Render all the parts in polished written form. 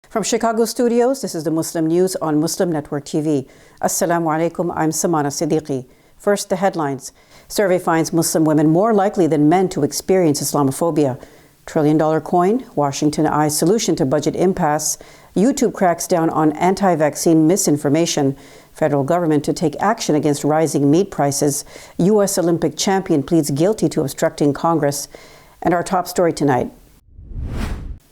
From Chicago studios, this is the Muslim News on Muslim Network TV. Assalamu alaikum, I'm Samana, Siddiqui. First, the headlines. Survey finds Muslim women more likely than men to experience Islamophobia. Trillion-dollar coin, Washington eyes solution to budget impasse. YouTube cracks down on anti-vaccine misinformation. Federal government to take action against rising meat prices. U.S. Olympic champion pleads guilty to obstructing Congress. And our top story tonight.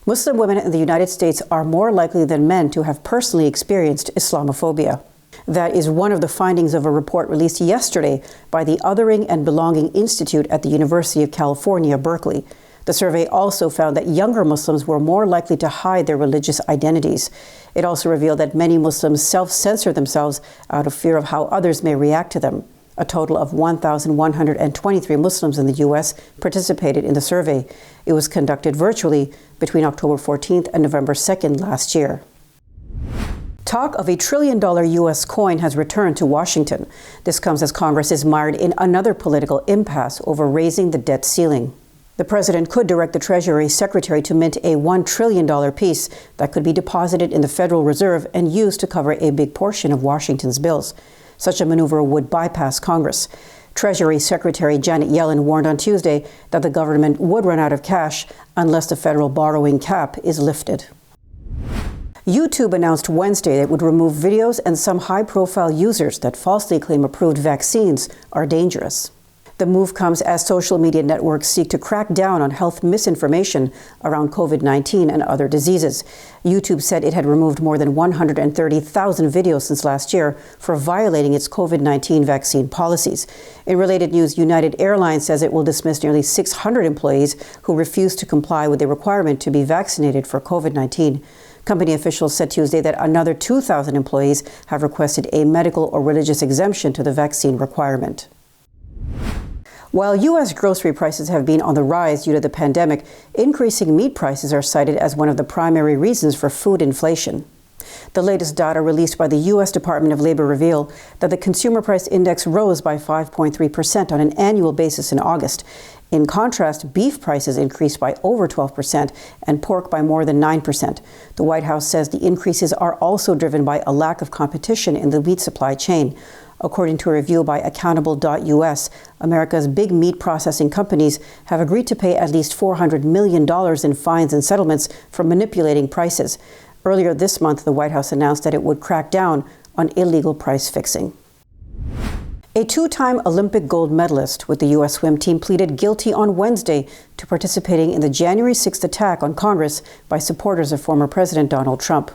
Muslim women in the United States are more likely than men to have personally experienced Islamophobia. That is one of the findings of a report released yesterday by the Othering and Belonging Institute at the University of California, Berkeley. The survey also found that younger Muslims were more likely to hide their religious identities. It also revealed that many Muslims self-censor themselves out of fear of how others may react to them. A total of 1,123 Muslims in the U.S. participated in the survey. It was conducted virtually between October 14th and November 2nd last year. Talk of a $1 trillion U.S. coin has returned to Washington. This comes as Congress is mired in another political impasse over raising the debt ceiling. The president could direct the Treasury Secretary to mint a $1 trillion piece that could be deposited in the Federal Reserve and used to cover a big portion of Washington's bills. Such a maneuver would bypass Congress. Treasury Secretary Janet Yellen warned on Tuesday that the government would run out of cash unless the federal borrowing cap is lifted. YouTube announced Wednesday it would remove videos and some high-profile users that falsely claim approved vaccines are dangerous. The move comes as social media networks seek to crack down on health misinformation around COVID-19 and other diseases. YouTube said it had removed more than 130,000 videos since last year for violating its COVID-19 vaccine policies. In related news, United Airlines says it will dismiss nearly 600 employees who refuse to comply with the requirement to be vaccinated for COVID-19. Company officials said Tuesday that another 2,000 employees have requested a medical or religious exemption to the vaccine requirement. While U.S. grocery prices have been on the rise due to the pandemic, increasing meat prices are cited as one of the primary reasons for food inflation. The latest data released by the U.S. Department of Labor reveal that the Consumer Price Index rose by 5.3% on an annual basis in August. In contrast, beef prices increased by over 12% and pork by more than 9%. The White House says the increases are also driven by a lack of competition in the meat supply chain. According to a review by Accountable.us, America's big meat processing companies have agreed to pay at least $400 million in fines and settlements for manipulating prices. Earlier this month, the White House announced that it would crack down on illegal price fixing. A two-time Olympic gold medalist with the U.S. swim team pleaded guilty on Wednesday to participating in the January 6th attack on Congress by supporters of former President Donald Trump.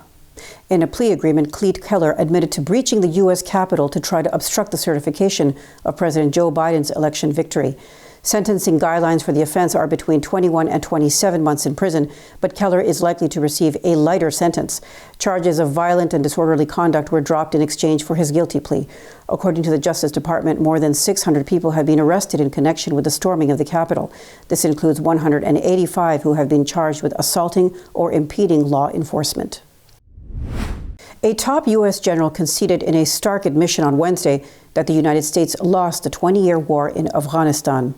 In a plea agreement, Cleet Keller admitted to breaching the U.S. Capitol to try to obstruct the certification of President Joe Biden's election victory. Sentencing guidelines for the offense are between 21 and 27 months in prison, but Keller is likely to receive a lighter sentence. Charges of violent and disorderly conduct were dropped in exchange for his guilty plea. According to the Justice Department, more than 600 people have been arrested in connection with the storming of the Capitol. This includes 185 who have been charged with assaulting or impeding law enforcement. A top U.S. general conceded in a stark admission on Wednesday that the United States lost the 20-year war in Afghanistan.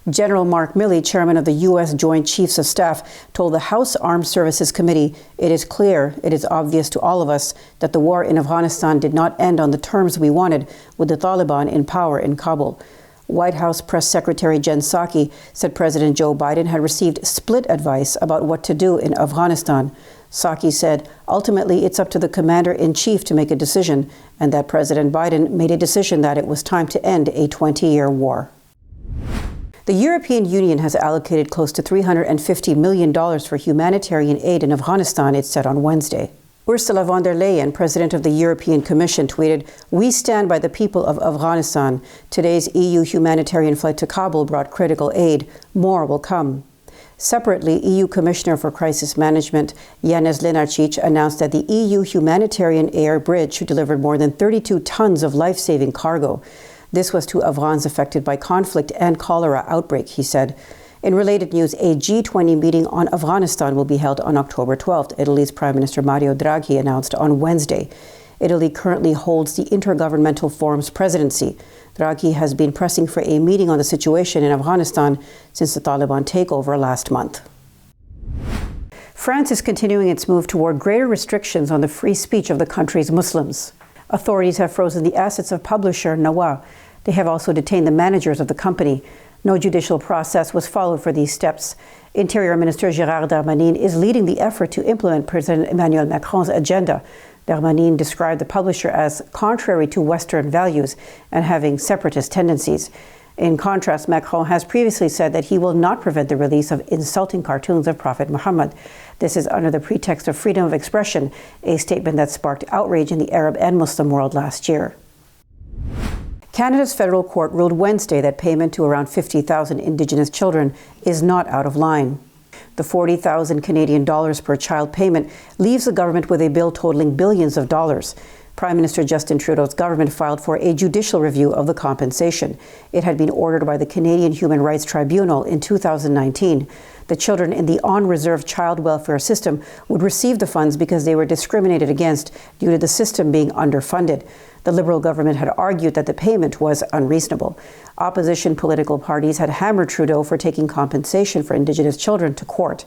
General Mark Milley, chairman of the U.S. Joint Chiefs of Staff, told the House Armed Services Committee, "It is clear, it is obvious to all of us that the war in Afghanistan did not end on the terms we wanted with the Taliban in power in Kabul." White House Press Secretary Jen Psaki said President Joe Biden had received split advice about what to do in Afghanistan. Psaki said, "Ultimately, it's up to the commander-in-chief to make a decision, and that President Biden made a decision that it was time to end a 20-year war." The European Union has allocated close to $350 million for humanitarian aid in Afghanistan, it said on Wednesday. Ursula von der Leyen, president of the European Commission, tweeted, "We stand by the people of Afghanistan. Today's EU humanitarian flight to Kabul brought critical aid. More will come." Separately, EU Commissioner for Crisis Management Janez Lenarčič announced that the EU humanitarian air bridge delivered more than 32 tons of life-saving cargo. This was to Afghans affected by conflict and cholera outbreak, he said. In related news, a G20 meeting on Afghanistan will be held on October 12th, Italy's Prime Minister Mario Draghi announced on Wednesday. Italy currently holds the Intergovernmental Forum's presidency. Draghi has been pressing for a meeting on the situation in Afghanistan since the Taliban takeover last month. France is continuing its move toward greater restrictions on the free speech of the country's Muslims. Authorities have frozen the assets of publisher Nawa. They have also detained the managers of the company. No judicial process was followed for these steps. Interior Minister Gérald Darmanin is leading the effort to implement President Emmanuel Macron's agenda. Darmanin described the publisher as contrary to Western values and having separatist tendencies. In contrast, Macron has previously said that he will not prevent the release of insulting cartoons of Prophet Muhammad. This is under the pretext of freedom of expression, a statement that sparked outrage in the Arab and Muslim world last year. Canada's federal court ruled Wednesday that payment to around 50,000 Indigenous children is not out of line. The 40,000 Canadian dollars per child payment leaves the government with a bill totaling billions of dollars. Prime Minister Justin Trudeau's government filed for a judicial review of the compensation. It had been ordered by the Canadian Human Rights Tribunal in 2019. The children in the on-reserve child welfare system would receive the funds because they were discriminated against due to the system being underfunded. The Liberal government had argued that the payment was unreasonable. Opposition political parties had hammered Trudeau for taking compensation for Indigenous children to court.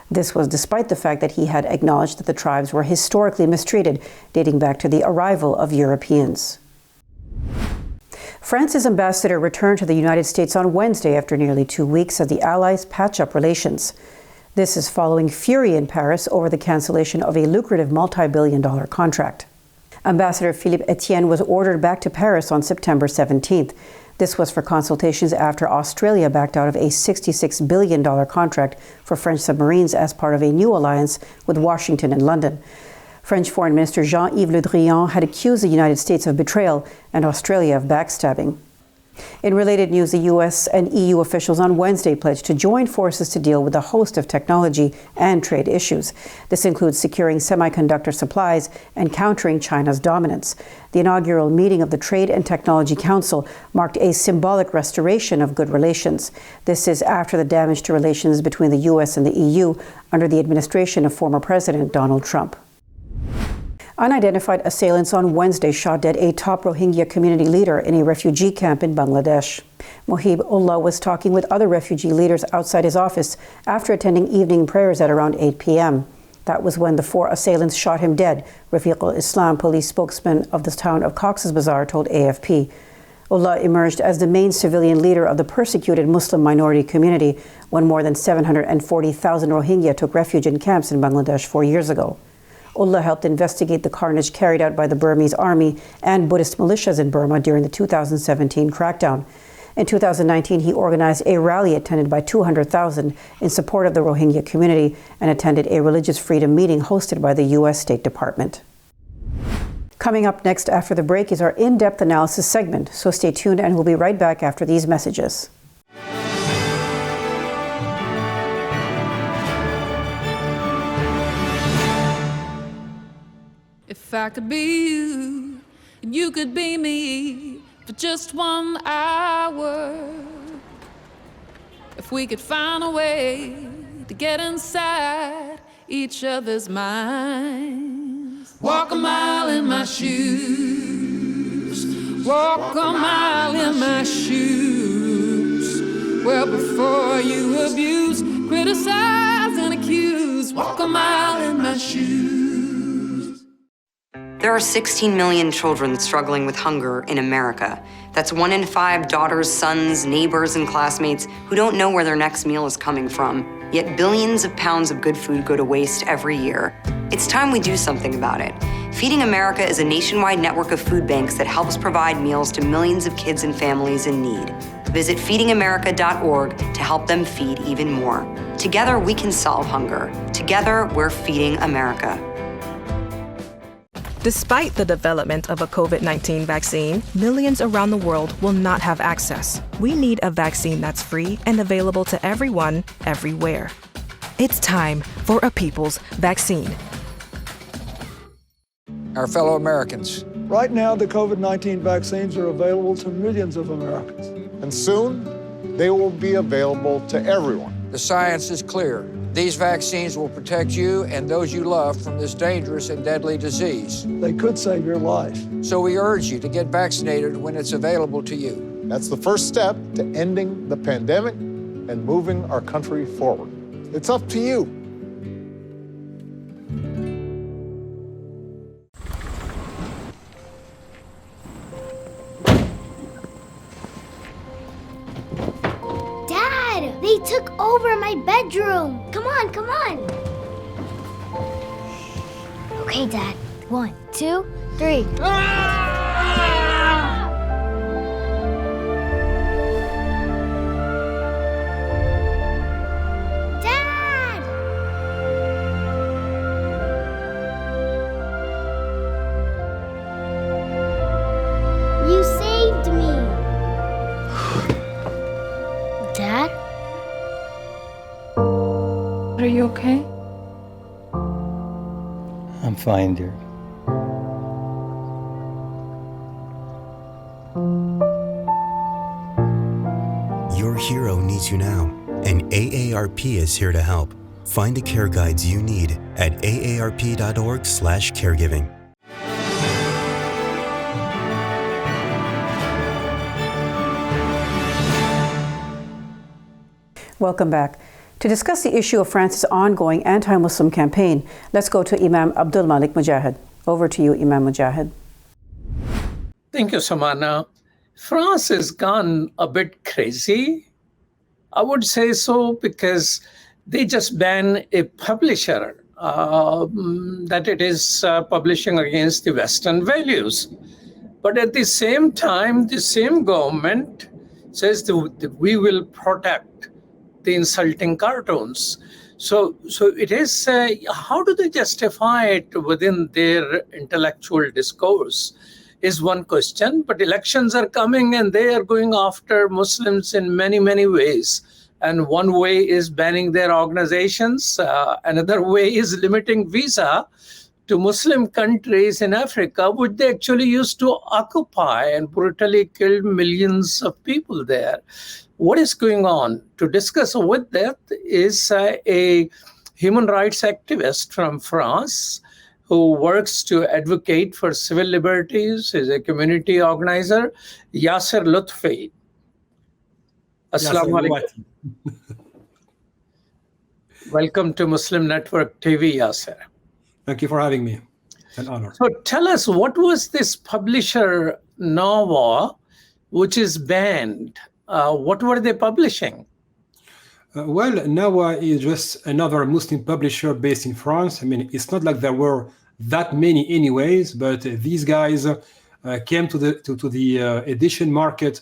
This was despite the fact that he had acknowledged that the tribes were historically mistreated, dating back to the arrival of Europeans. France's ambassador returned to the United States on Wednesday after nearly 2 weeks as the Allies patch up relations. This is following fury in Paris over the cancellation of a lucrative multi-billion-dollar contract. Ambassador Philippe Etienne was ordered back to Paris on September 17th. This was for consultations after Australia backed out of a $66 billion contract for French submarines as part of a new alliance with Washington and London. French Foreign Minister Jean-Yves Le Drian had accused the United States of betrayal and Australia of backstabbing. In related news, the US and EU officials on Wednesday pledged to join forces to deal with a host of technology and trade issues. This includes securing semiconductor supplies and countering China's dominance. The inaugural meeting of the Trade and Technology Council marked a symbolic restoration of good relations. This is after the damage to relations between the US and the EU under the administration of former President Donald Trump. Unidentified assailants on Wednesday shot dead a top Rohingya community leader in a refugee camp in Bangladesh. Mohib Ullah was talking with other refugee leaders outside his office after attending evening prayers at around 8 p.m. That was when the 4 assailants shot him dead, Rafiq al-Islam, police spokesman of the town of Cox's Bazar, told AFP. Ullah emerged as the main civilian leader of the persecuted Muslim minority community when more than 740,000 Rohingya took refuge in camps in Bangladesh 4 years ago. Ullah helped investigate the carnage carried out by the Burmese army and Buddhist militias in Burma during the 2017 crackdown. In 2019, he organized a rally attended by 200,000 in support of the Rohingya community and attended a religious freedom meeting hosted by the U.S. State Department. Coming up next after the break is our in-depth analysis segment, so stay tuned and we'll be right back after these messages. If I could be you, and you could be me for just 1 hour. If we could find a way to get inside each other's minds. Walk a mile in my shoes. Walk a mile in my shoes. Well, before you abuse, criticize, and accuse. Walk a mile in my shoes. There are 16 million children struggling with hunger in America. That's 1 in 5 daughters, sons, neighbors, and classmates who don't know where their next meal is coming from. Yet billions of pounds of good food go to waste every year. It's time we do something about it. Feeding America is a nationwide network of food banks that helps provide meals to millions of kids and families in need. Visit feedingamerica.org to help them feed even more. Together, we can solve hunger. Together, we're feeding America. Despite the development of a COVID-19 vaccine, millions around the world will not have access. We need a vaccine that's free and available to everyone, everywhere. It's time for a people's vaccine. Our fellow Americans. Right now, the COVID-19 vaccines are available to millions of Americans. And soon, they will be available to everyone. The science is clear. These vaccines will protect you and those you love from this dangerous and deadly disease. They could save your life. So we urge you to get vaccinated when it's available to you. That's the first step to ending the pandemic and moving our country forward. It's up to you. They took over my bedroom. Come on, come on. Okay, Dad. 1, 2, 3. Dad! You saved me. Dad? Are you okay? I'm fine, dear. Your hero needs you now, and AARP is here to help. Find the care guides you need at aarp.org/caregiving. Welcome back. To discuss the issue of France's ongoing anti-Muslim campaign, let's go to Imam Abdul Malik Mujahid. Over to you, Imam Mujahid. Thank you, Samana. France has gone a bit crazy. I would say so because they just banned a publisher that it is publishing against the Western values. But at the same time, the same government says that we will protect the insulting cartoons. So it is, how do they justify it within their intellectual discourse is one question, but elections are coming and they are going after Muslims in many, many ways. And one way is banning their organizations. Another way is limiting visa to Muslim countries in Africa, which they actually used to occupy and brutally killed millions of people there. What is going on? To discuss with that is a human rights activist from France who works to advocate for civil liberties, is a community organizer, Yasser Lutfi. Assalamu alaikum. Welcome to Muslim Network TV, Yasser. Thank you for having me. An honor. So tell us, what was this publisher, Nawa, which is banned? What were they publishing? Well, Nawa is just another Muslim publisher based in France. I mean, it's not like there were that many anyways, but these guys came to the edition market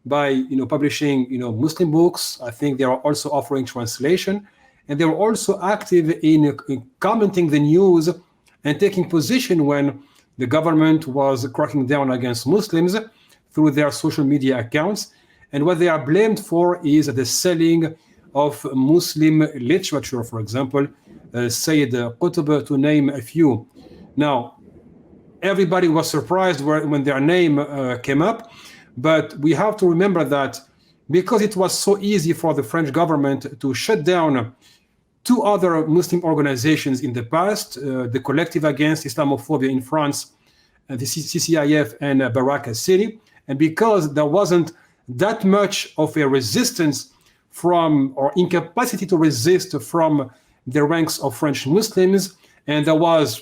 by publishing Muslim books. I think they are also offering translation, and they were also active in commenting the news and taking position when the government was cracking down against Muslims through their social media accounts. And what they are blamed for is the selling of Muslim literature, for example, Sayyid Qutb, to name a few. Now, everybody was surprised when their name came up, but we have to remember that because it was so easy for the French government to shut down two other Muslim organizations in the past, the Collective Against Islamophobia in France, the CCIF, and Baraka City, and because there wasn't that much of a resistance from, or incapacity to resist from, the ranks of French Muslims, and there was,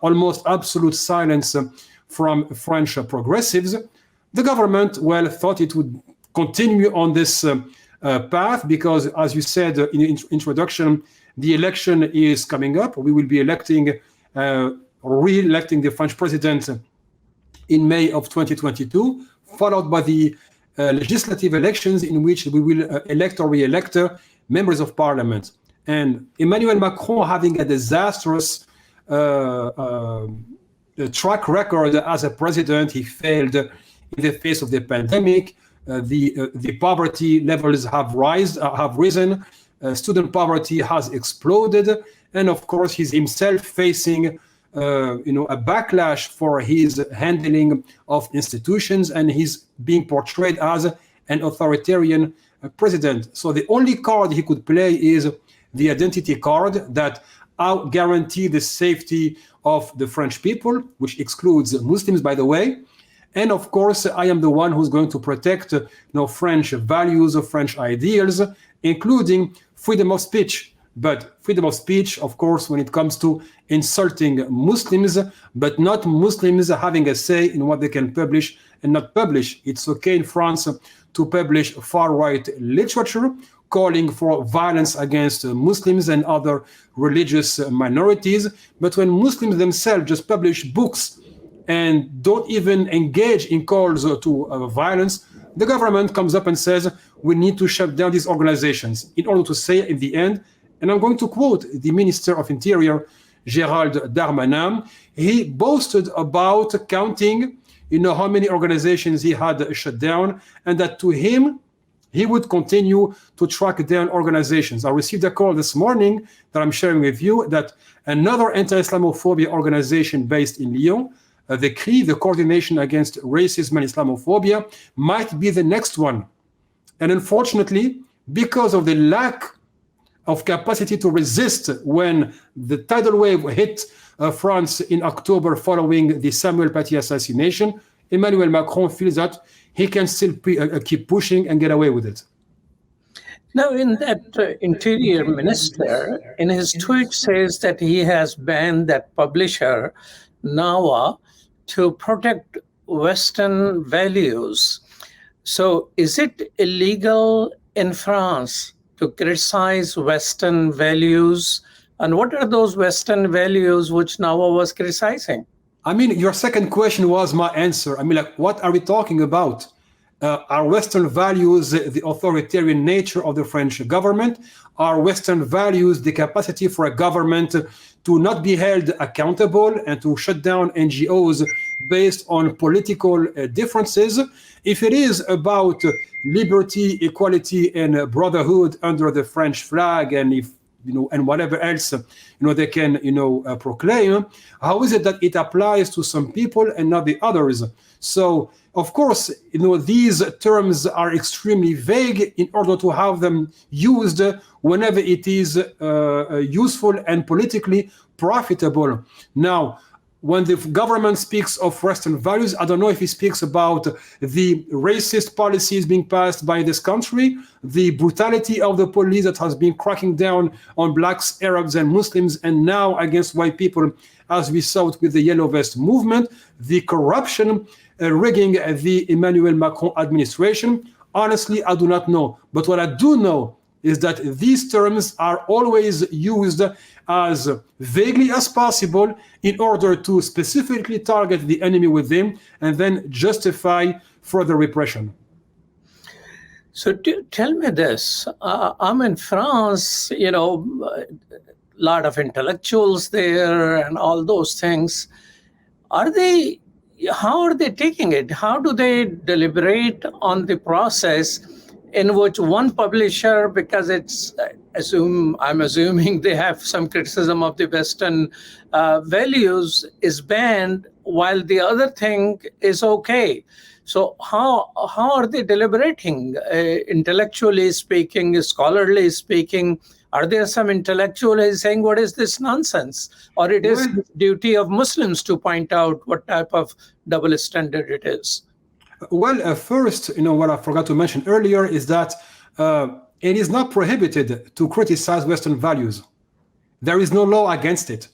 almost absolute silence from French progressives, the government, thought it would continue on this path because, as you said in the introduction, the election is coming up. We will be re-electing the French president in May of 2022, followed by the legislative elections in which we will elect or re-elect members of parliament. And Emmanuel Macron, having a disastrous track record as a president, he failed in the face of the pandemic. The poverty levels have risen. Student poverty has exploded, and of course, he's himself facing a backlash for his handling of institutions, and he's being portrayed as an authoritarian president. So the only card he could play is the identity card that guarantee the safety of the French people, which excludes Muslims, by the way. And of course, I am the one who's going to protect French values, French ideals, including freedom of speech. But freedom of speech, of course, when it comes to insulting Muslims, but not Muslims having a say in what they can publish and not publish. It's okay in France to publish far-right literature, calling for violence against Muslims and other religious minorities. But when Muslims themselves just publish books and don't even engage in calls to violence, the government comes up and says, we need to shut down these organizations in order to say in the end, and I'm going to quote the Minister of Interior, Gérald Darmanin, he boasted about counting, how many organizations he had shut down, and that to him, he would continue to track down organizations. I received a call this morning that I'm sharing with you that another anti-Islamophobia organization based in Lyon, the CRI, the Coordination Against Racism and Islamophobia, might be the next one. And unfortunately, because of the lack of capacity to resist when the tidal wave hit France in October following the Samuel Paty assassination, Emmanuel Macron feels that he can still keep pushing and get away with it. Now, in that interior minister, in his tweet says that he has banned that publisher, Nawa, to protect Western values. So is it illegal in France to criticize Western values? And what are those Western values which Nawa was criticizing? I mean, your second question was my answer. I mean, like, what are we talking about? Are Western values the authoritarian nature of the French government? Are Western values the capacity for a government to not be held accountable and to shut down NGOs based on political differences? If it is about liberty, equality, and brotherhood under the French flag, and if and whatever else, they can, proclaim, how is it that it applies to some people and not the others? So, of course, these terms are extremely vague in order to have them used whenever it is useful and politically profitable. Now, when the government speaks of Western values, I don't know if he speaks about the racist policies being passed by this country, the brutality of the police that has been cracking down on blacks, Arabs, and Muslims, and now against white people, as we saw it with the Yellow Vest movement, the corruption rigging the Emmanuel Macron administration. Honestly, I do not know. But what I do know is that these terms are always used as vaguely as possible in order to specifically target the enemy within and then justify further repression. So tell me this, I'm in France, a lot of intellectuals there and all those things. How are they taking it? How do they deliberate on the process in which one publisher, because I'm assuming they have some criticism of the Western values, is banned while the other thing is okay? So how are they deliberating? Intellectually speaking, scholarly speaking, are there some intellectuals saying, what is this nonsense? Or it is the duty of Muslims to point out what type of double standard it is? Well, first, what I forgot to mention earlier is that it is not prohibited to criticize Western values. There is no law against it.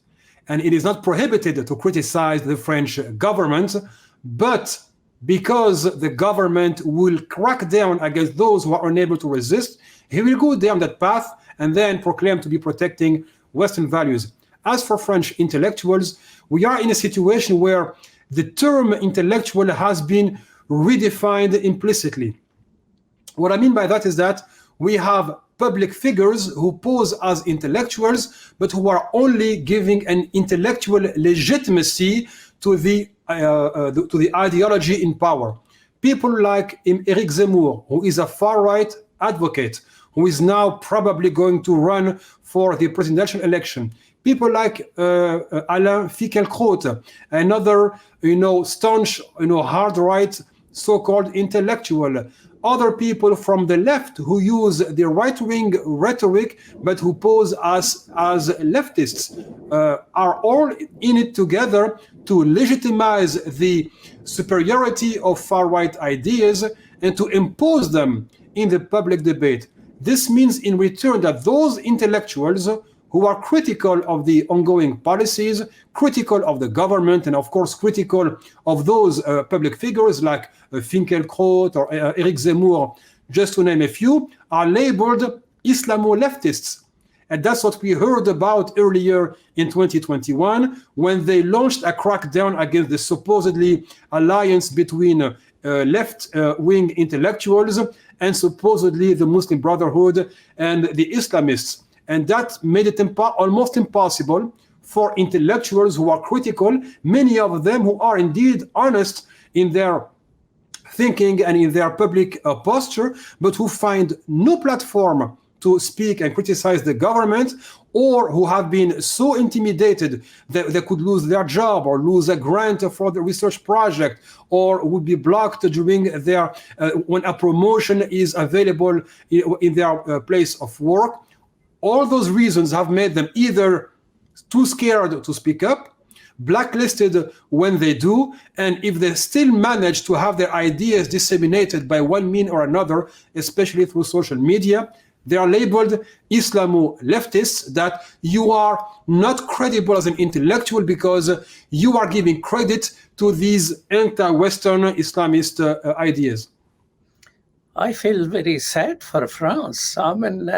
And it is not prohibited to criticize the French government, but because the government will crack down against those who are unable to resist, he will go down that path and then proclaim to be protecting Western values. As for French intellectuals, we are in a situation where the term intellectual has been redefined implicitly. What I mean by that is that we have public figures who pose as intellectuals, but who are only giving an intellectual legitimacy to the ideology in power. People like Éric Zemmour, who is a far-right advocate, who is now probably going to run for the presidential election. People like Alain Finkielkraut, another, staunch, hard right, so-called intellectual. Other people from the left who use the right-wing rhetoric, but who pose as leftists, are all in it together to legitimize the superiority of far-right ideas and to impose them in the public debate. This means in return that those intellectuals who are critical of the ongoing policies, critical of the government, and of course critical of those public figures like Finkielkraut or Eric Zemmour, just to name a few, are labeled Islamo-leftists. And that's what we heard about earlier in 2021 when they launched a crackdown against the supposedly alliance between left-wing intellectuals and supposedly the Muslim Brotherhood and the Islamists. And that made it almost impossible for intellectuals who are critical, many of them who are indeed honest in their thinking and in their public posture, but who find no platform to speak and criticize the government, or who have been so intimidated that they could lose their job or lose a grant for the research project, or would be blocked during their when a promotion is available in their place of work. All those reasons have made them either too scared to speak up, blacklisted when they do, and if they still manage to have their ideas disseminated by one means or another, especially through social media, they are labeled Islamo-leftists, that you are not credible as an intellectual because you are giving credit to these anti-Western Islamist ideas. I feel very sad for France. I mean,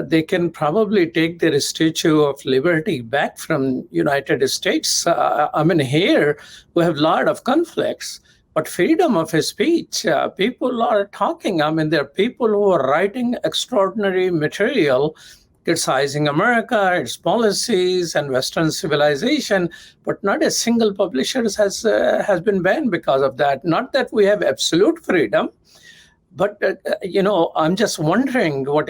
they can probably take their Statue of Liberty back from United States. I mean, here we have a lot of conflicts, but freedom of speech, people are talking. I mean, there are people who are writing extraordinary material criticizing America, its policies, and Western civilization, but not a single publisher has been banned because of that. Not that we have absolute freedom, but I'm just wondering what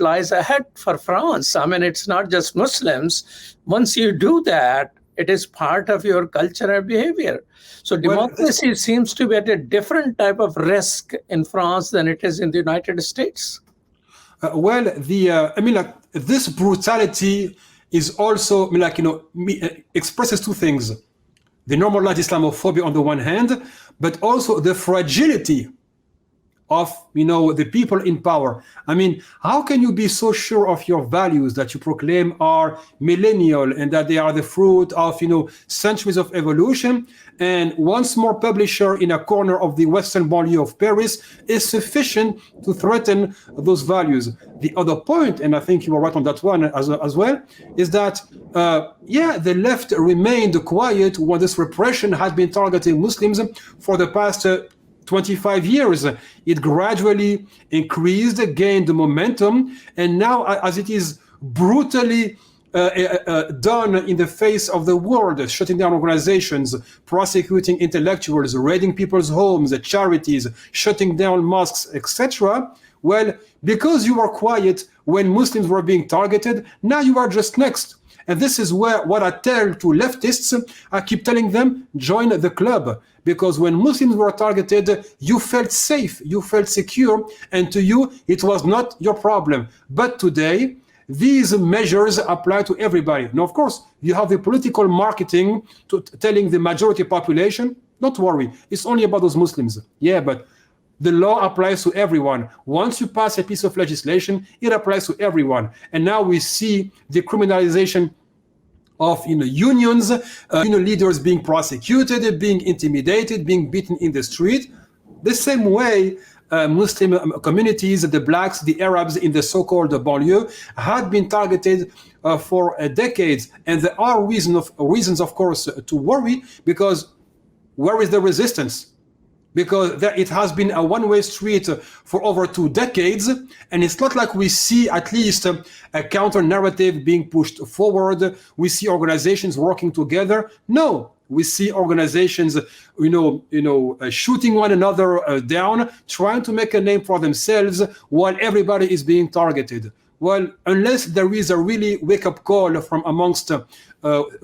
lies ahead for France. I mean, it's not just Muslims. Once you do that, it is part of your culture and behavior. So democracy seems to be at a different type of risk in France than it is in the United States. This brutality is also expresses two things: the normalized Islamophobia on the one hand, but also the fragility of the people in power. I mean, how can you be so sure of your values that you proclaim are millennial and that they are the fruit of centuries of evolution, and one small publisher in a corner of the western banlieue of Paris is sufficient to threaten those values? The other point, and I think you were right on that one as well, is that the left remained quiet when this repression had been targeting Muslims for the past 25 years. It gradually increased, gained momentum, and now as it is brutally done in the face of the world, shutting down organizations, prosecuting intellectuals, raiding people's homes, charities, shutting down mosques, etc. Well, because you were quiet when Muslims were being targeted, now you are just next. And this is what I tell to leftists. I keep telling them, join the club. Because when Muslims were targeted, you felt safe, you felt secure, and to you, it was not your problem. But today, these measures apply to everybody. Now, of course, you have the political marketing telling the majority population, don't worry, it's only about those Muslims. Yeah, but the law applies to everyone. Once you pass a piece of legislation, it applies to everyone. And now we see the criminalization of unions, leaders being prosecuted, being intimidated, being beaten in the street. The same way Muslim communities, the blacks, the Arabs in the so-called banlieue had been targeted for decades. And there are reasons, of course, to worry, because where is the resistance? Because it has been a one-way street for over 2 decades, and it's not like we see at least a counter-narrative being pushed forward. We see organizations working together. No, we see organizations, shooting one another down, trying to make a name for themselves while everybody is being targeted. Well, unless there is a really wake-up call from amongst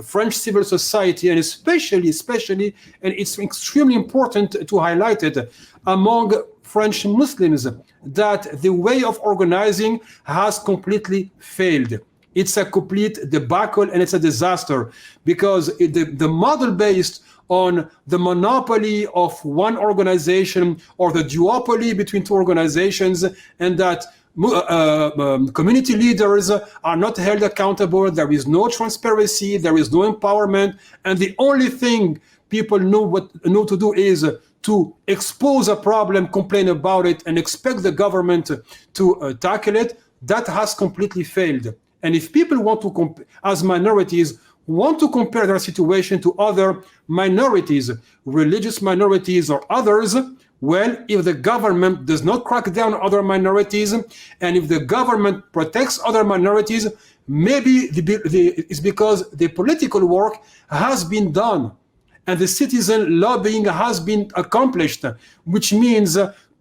French civil society, and especially, and it's extremely important to highlight it, among French Muslims, that the way of organizing has completely failed. It's a complete debacle, and it's a disaster, because the model based on the monopoly of one organization or the duopoly between two organizations, and that community leaders are not held accountable. There is no transparency. There is no empowerment. And the only thing people know to do is to expose a problem, complain about it, and expect the government to tackle it. That has completely failed. And if people want to, as minorities, want to compare their situation to other minorities, religious minorities or others, well, if the government does not crack down on other minorities, and if the government protects other minorities, maybe it's because the political work has been done and the citizen lobbying has been accomplished, which means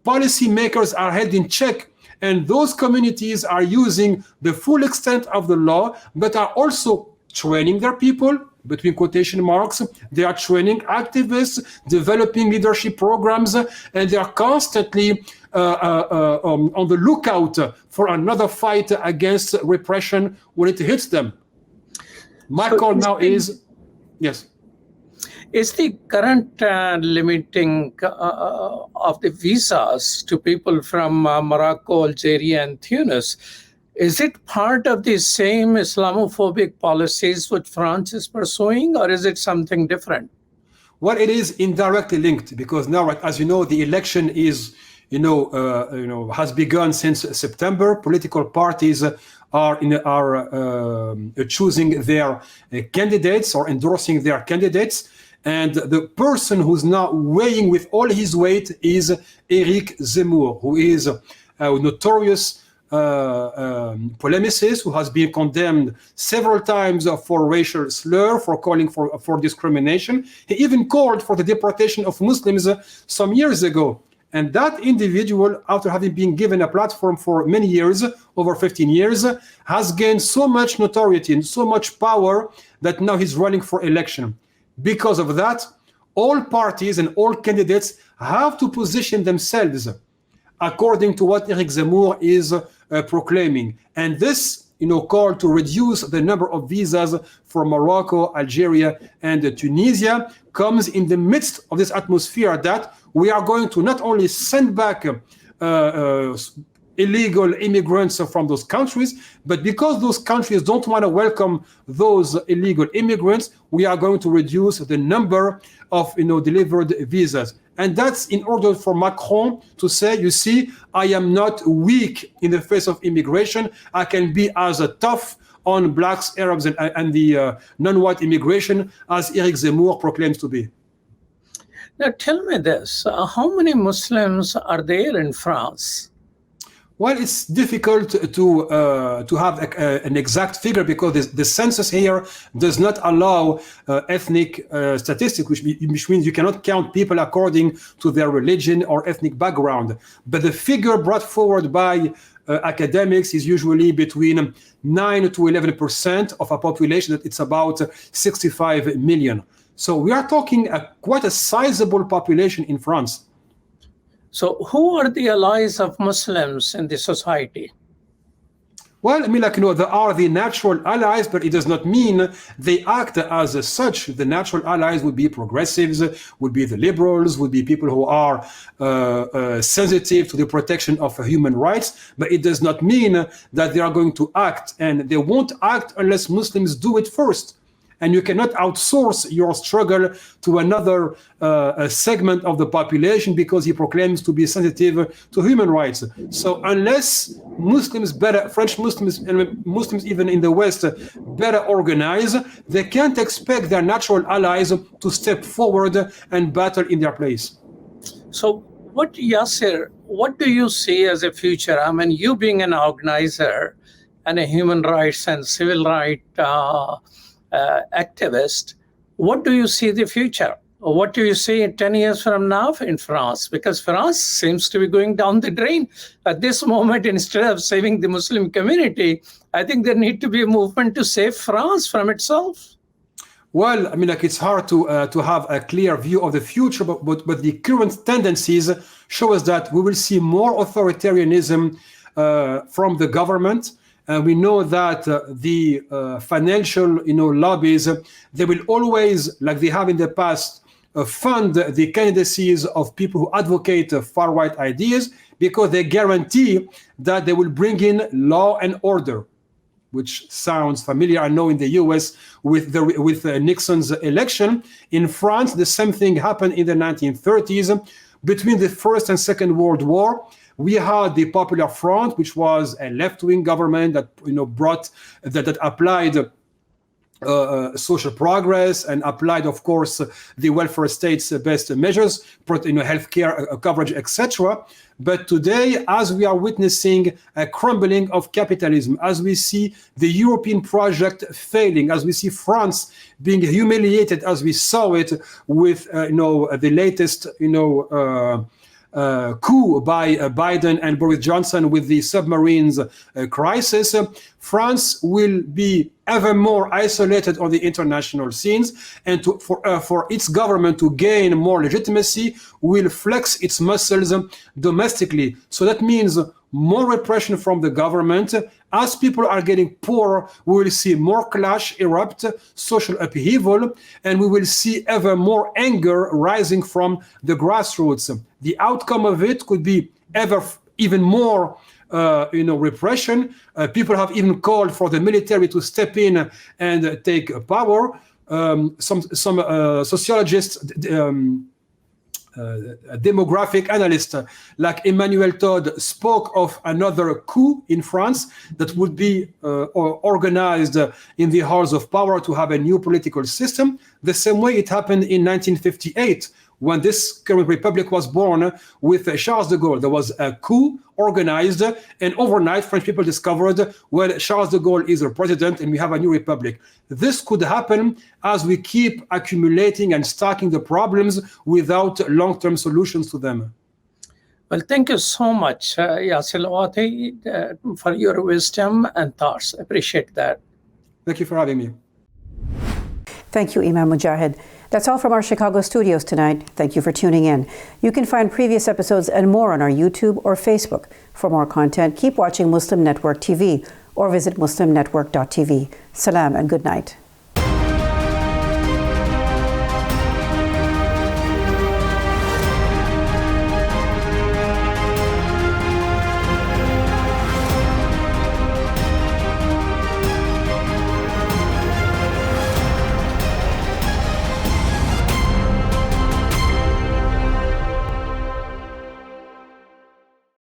policymakers are held in check, and those communities are using the full extent of the law, but are also training their people, between quotation marks. They are training activists, developing leadership programs, and they are constantly on the lookout for another fight against repression when it hits them. My call now is, yes. Is the current limiting of the visas to people from Morocco, Algeria, and Tunis, is it part of the same Islamophobic policies which France is pursuing, or is it something different? Well, it is indirectly linked, because now, as you know, the election is, has begun since September. Political parties are choosing their candidates or endorsing their candidates. And the person who's now weighing with all his weight is Eric Zemmour, who is a notorious polemicist who has been condemned several times for racial slur, for calling for discrimination. He even called for the deportation of Muslims some years ago. And that individual, after having been given a platform for many years, over 15 years, has gained so much notoriety and so much power that now he's running for election. Because of that, all parties and all candidates have to position themselves according to what Eric Zemmour is proclaiming. And this, call to reduce the number of visas for Morocco, Algeria, and Tunisia comes in the midst of this atmosphere that we are going to not only send back illegal immigrants from those countries, but because those countries don't want to welcome those illegal immigrants, we are going to reduce the number of delivered visas. And that's in order for Macron to say, you see, I am not weak in the face of immigration. I can be as tough on blacks, Arabs, and the non-white immigration as Eric Zemmour proclaims to be. Now tell me this, how many Muslims are there in France? Well, it's difficult to have an exact figure because the census here does not allow ethnic statistics, which means you cannot count people according to their religion or ethnic background. But the figure brought forward by academics is usually between 9 to 11% of a population. That it's about 65 million. So we are talking quite a sizable population in France. So who are the allies of Muslims in the society? Well, there are the natural allies, but it does not mean they act as such. The natural allies would be progressives, would be the liberals, would be people who are sensitive to the protection of human rights, but it does not mean that they are going to act, and they won't act unless Muslims do it first. And you cannot outsource your struggle to another segment of the population because he proclaims to be sensitive to human rights. So unless Muslims French Muslims and Muslims even in the West better organize, they can't expect their natural allies to step forward and battle in their place. So Yasser, what do you see as a future? I mean, you being an organizer and a human rights and civil rights activist, what do you see the future? Or what do you see 10 years from now in France? Because France seems to be going down the drain. At this moment, instead of saving the Muslim community, I think there needs to be a movement to save France from itself. Well, it's hard to have a clear view of the future, but the current tendencies show us that we will see more authoritarianism from the government. And we know that the financial, lobbies, they will always, like they have in the past, fund the candidacies of people who advocate far-right ideas, because they guarantee that they will bring in law and order, which sounds familiar, I know, in the US with Nixon's election. In France, the same thing happened in the 1930s. Between the First and Second World War, we had the Popular Front, which was a left-wing government that that applied social progress and applied, of course, the welfare state's best measures, healthcare coverage, etc. But today, as we are witnessing a crumbling of capitalism, as we see the European project failing, as we see France being humiliated, as we saw it with the latest coup by Biden and Boris Johnson with the submarines crisis, France will be ever more isolated on the international scenes, and for its government to gain more legitimacy, will flex its muscles domestically. So that means more repression from the government. As people are getting poorer, we will see more clash erupt, social upheaval, and we will see ever more anger rising from the grassroots. The outcome of it could be even more repression. People have even called for the military to step in and take power. Some sociologists, demographic analyst like Emmanuel Todd spoke of another coup in France that would be organized in the halls of power to have a new political system, the same way it happened in 1958 when this current republic was born with Charles de Gaulle. There was a coup organized, and overnight French people discovered, well, Charles de Gaulle is our president and we have a new republic. This could happen as we keep accumulating and stacking the problems without long-term solutions to them. Well, thank you so much, Yasser Al-Awati, for your wisdom and thoughts. Appreciate that. Thank you for having me. Thank you, Imam Mujahid. That's all from our Chicago studios tonight. Thank you for tuning in. You can find previous episodes and more on our YouTube or Facebook. For more content, keep watching Muslim Network TV or visit muslimnetwork.tv. Salam and good night.